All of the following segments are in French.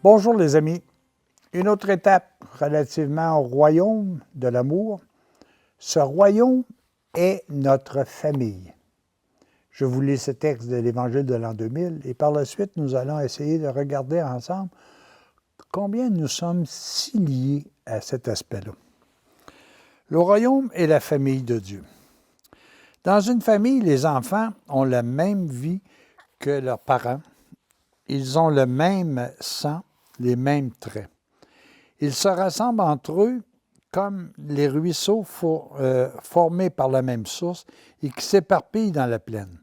Bonjour les amis. Une autre étape relativement au royaume de l'amour. Ce royaume est notre famille. Je vous lis ce texte de l'Évangile de l'an 2000 et par la suite, nous allons essayer de regarder ensemble combien nous sommes si liés à cet aspect-là. Le royaume est la famille de Dieu. Dans une famille, les enfants ont la même vie que leurs parents. Ils ont le même sang, les mêmes traits. Ils se rassemblent entre eux comme les ruisseaux formés par la même source et qui s'éparpillent dans la plaine.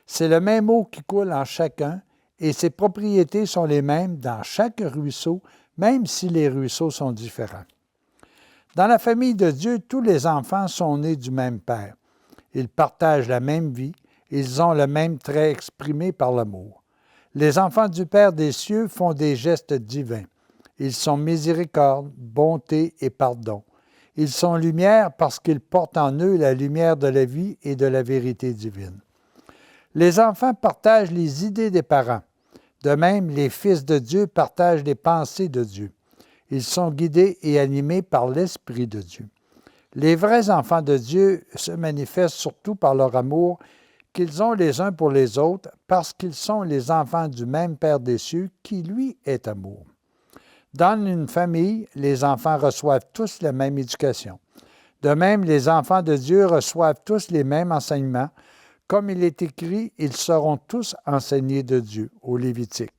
C'est le même eau qui coule en chacun et ses propriétés sont les mêmes dans chaque ruisseau, même si les ruisseaux sont différents. Dans la famille de Dieu, tous les enfants sont nés du même Père. Ils partagent la même vie, ils ont le même trait exprimé par l'amour. Les enfants du Père des cieux font des gestes divins. Ils sont miséricorde, bonté et pardon. Ils sont lumière parce qu'ils portent en eux la lumière de la vie et de la vérité divine. Les enfants partagent les idées des parents. De même, les fils de Dieu partagent les pensées de Dieu. Ils sont guidés et animés par l'Esprit de Dieu. Les vrais enfants de Dieu se manifestent surtout par leur amour qu'ils ont les uns pour les autres parce qu'ils sont les enfants du même Père des cieux qui, lui, est amour. Dans une famille, les enfants reçoivent tous la même éducation. De même, les enfants de Dieu reçoivent tous les mêmes enseignements. Comme il est écrit, ils seront tous enseignés de Dieu, au Lévitique.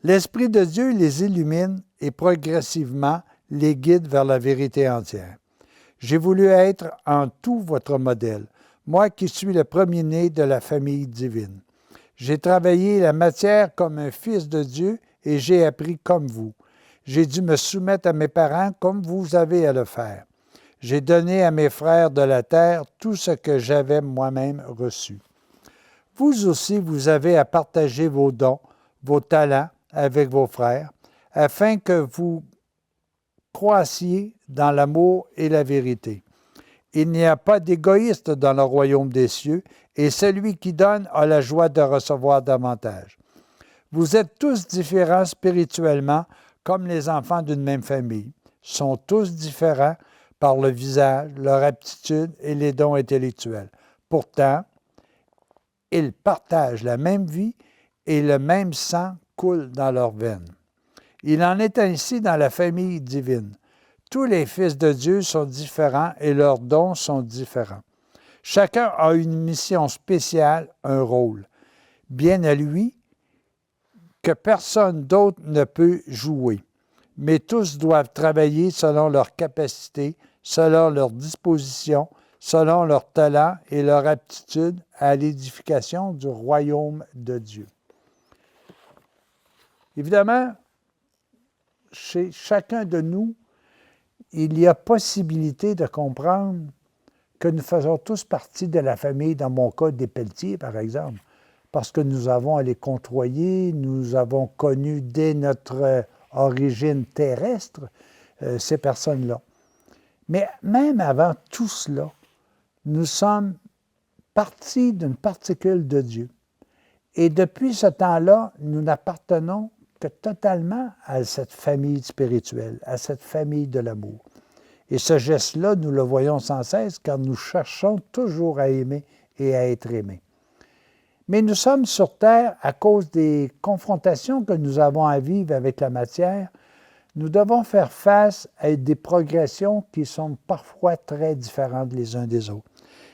L'Esprit de Dieu les illumine et progressivement les guide vers la vérité entière. J'ai voulu être en tout votre modèle, moi qui suis le premier-né de la famille divine. J'ai travaillé la matière comme un fils de Dieu et j'ai appris comme vous. J'ai dû me soumettre à mes parents comme vous avez à le faire. J'ai donné à mes frères de la terre tout ce que j'avais moi-même reçu. Vous aussi, vous avez à partager vos dons, vos talents avec vos frères, afin que vous croissiez dans l'amour et la vérité. Il n'y a pas d'égoïste dans le royaume des cieux, et celui qui donne a la joie de recevoir davantage. Vous êtes tous différents spirituellement, comme les enfants d'une même famille. Sont tous différents par le visage, leur aptitude et les dons intellectuels. Pourtant, ils partagent la même vie et le même sang coule dans leurs veines. Il en est ainsi dans la famille divine. Tous les fils de Dieu sont différents et leurs dons sont différents. Chacun a une mission spéciale, un rôle, bien à lui, que personne d'autre ne peut jouer. Mais tous doivent travailler selon leur capacité, selon leur disposition, selon leur talent et leur aptitude à l'édification du royaume de Dieu. Évidemment, chez chacun de nous, il y a possibilité de comprendre que nous faisons tous partie de la famille, dans mon cas, des Pelletier, par exemple, parce que nous avons à les côtoyer, nous avons connu dès notre origine terrestre ces personnes-là. Mais même avant tout cela, nous sommes partis d'une particule de Dieu. Et depuis ce temps-là, nous n'appartenons que totalement à cette famille spirituelle, à cette famille de l'amour. Et ce geste-là, nous le voyons sans cesse car nous cherchons toujours à aimer et à être aimés. Mais nous sommes sur Terre à cause des confrontations que nous avons à vivre avec la matière. Nous devons faire face à des progressions qui sont parfois très différentes les uns des autres.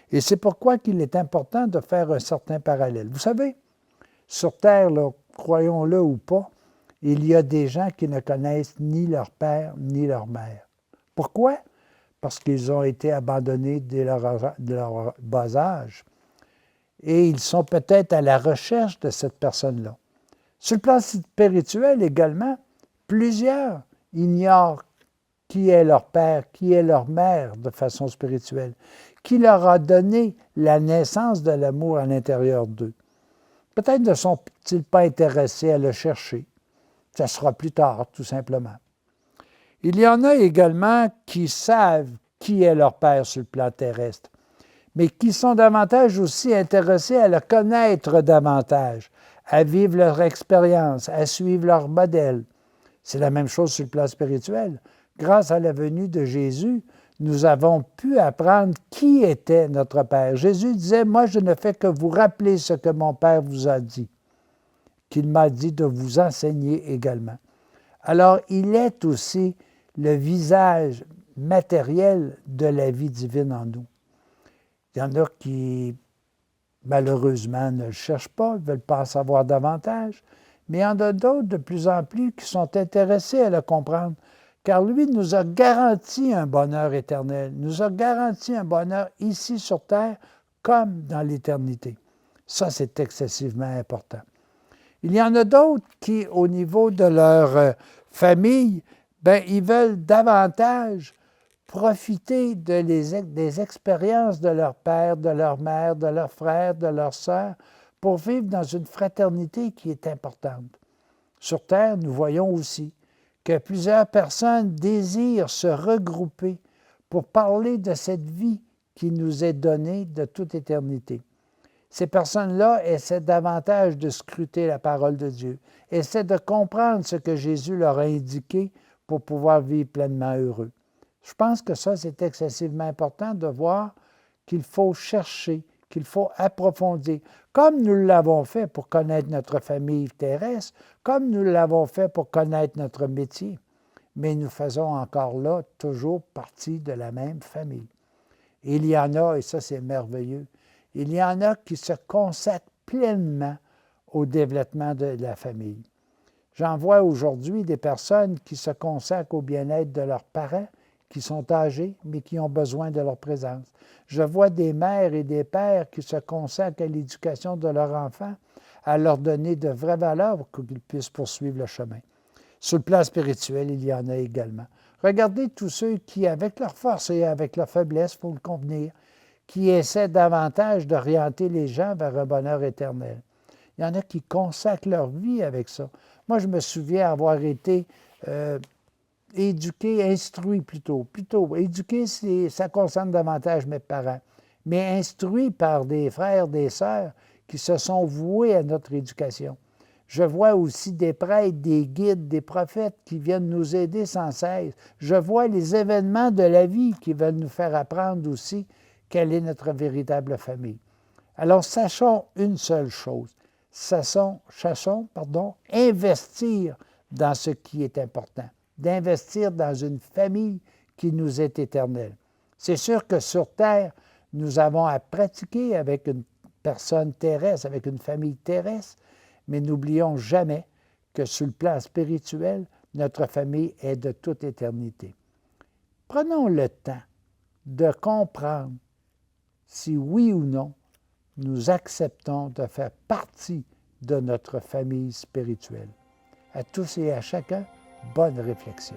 Et c'est pourquoi il est important de faire un certain parallèle. Vous savez, sur Terre, là, croyons-le ou pas, il y a des gens qui ne connaissent ni leur père ni leur mère. Pourquoi? Parce qu'ils ont été abandonnés dès leur bas âge. Et ils sont peut-être à la recherche de cette personne-là. Sur le plan spirituel également, plusieurs ignorent qui est leur père, qui est leur mère de façon spirituelle, qui leur a donné la naissance de l'amour à l'intérieur d'eux. Peut-être ne sont-ils pas intéressés à le chercher. Ça sera plus tard, tout simplement. Il y en a également qui savent qui est leur père sur le plan terrestre, mais qui sont davantage aussi intéressés à le connaître davantage, à vivre leur expérience, à suivre leur modèle. C'est la même chose sur le plan spirituel. Grâce à la venue de Jésus, nous avons pu apprendre qui était notre Père. Jésus disait, « Moi, je ne fais que vous rappeler ce que mon Père vous a dit, qu'il m'a dit de vous enseigner également. » Alors, il est aussi le visage matériel de la vie divine en nous. Il y en a qui, malheureusement, ne le cherchent pas, ne veulent pas en savoir davantage, mais il y en a d'autres de plus en plus qui sont intéressés à le comprendre, car lui nous a garanti un bonheur éternel, nous a garanti un bonheur ici sur terre comme dans l'éternité. Ça, c'est excessivement important. Il y en a d'autres qui, au niveau de leur famille, ils veulent davantage profiter des expériences de leur père, de leur mère, de leurs frères, de leurs sœurs, pour vivre dans une fraternité qui est importante. Sur Terre, nous voyons aussi que plusieurs personnes désirent se regrouper pour parler de cette vie qui nous est donnée de toute éternité. Ces personnes-là essaient davantage de scruter la parole de Dieu, essaient de comprendre ce que Jésus leur a indiqué pour pouvoir vivre pleinement heureux. Je pense que ça, c'est excessivement important de voir qu'il faut chercher, qu'il faut approfondir, comme nous l'avons fait pour connaître notre famille terrestre, comme nous l'avons fait pour connaître notre métier. Mais nous faisons encore là toujours partie de la même famille. Il y en a, et ça c'est merveilleux, il y en a qui se consacrent pleinement au développement de la famille. J'en vois aujourd'hui des personnes qui se consacrent au bien-être de leurs parents, qui sont âgés, mais qui ont besoin de leur présence. Je vois des mères et des pères qui se consacrent à l'éducation de leurs enfants, à leur donner de vraies valeurs pour qu'ils puissent poursuivre le chemin. Sur le plan spirituel, il y en a également. Regardez tous ceux qui, avec leur force et avec leur faiblesse, il faut le convenir, qui essaient davantage d'orienter les gens vers un bonheur éternel. Il y en a qui consacrent leur vie avec ça. Moi, je me souviens avoir été éduqué, instruit plutôt. Éduqué, ça concerne davantage mes parents, mais instruit par des frères, des sœurs qui se sont voués à notre éducation. Je vois aussi des prêtres, des guides, des prophètes qui viennent nous aider sans cesse. Je vois les événements de la vie qui veulent nous faire apprendre aussi quelle est notre véritable famille. Alors, sachons une seule chose. Sachons, investir dans ce qui est important, d'investir dans une famille qui nous est éternelle. C'est sûr que sur Terre, nous avons à pratiquer avec une personne terrestre, avec une famille terrestre, mais n'oublions jamais que sur le plan spirituel, notre famille est de toute éternité. Prenons le temps de comprendre si oui ou non nous acceptons de faire partie de notre famille spirituelle. À tous et à chacun, bonne réflexion.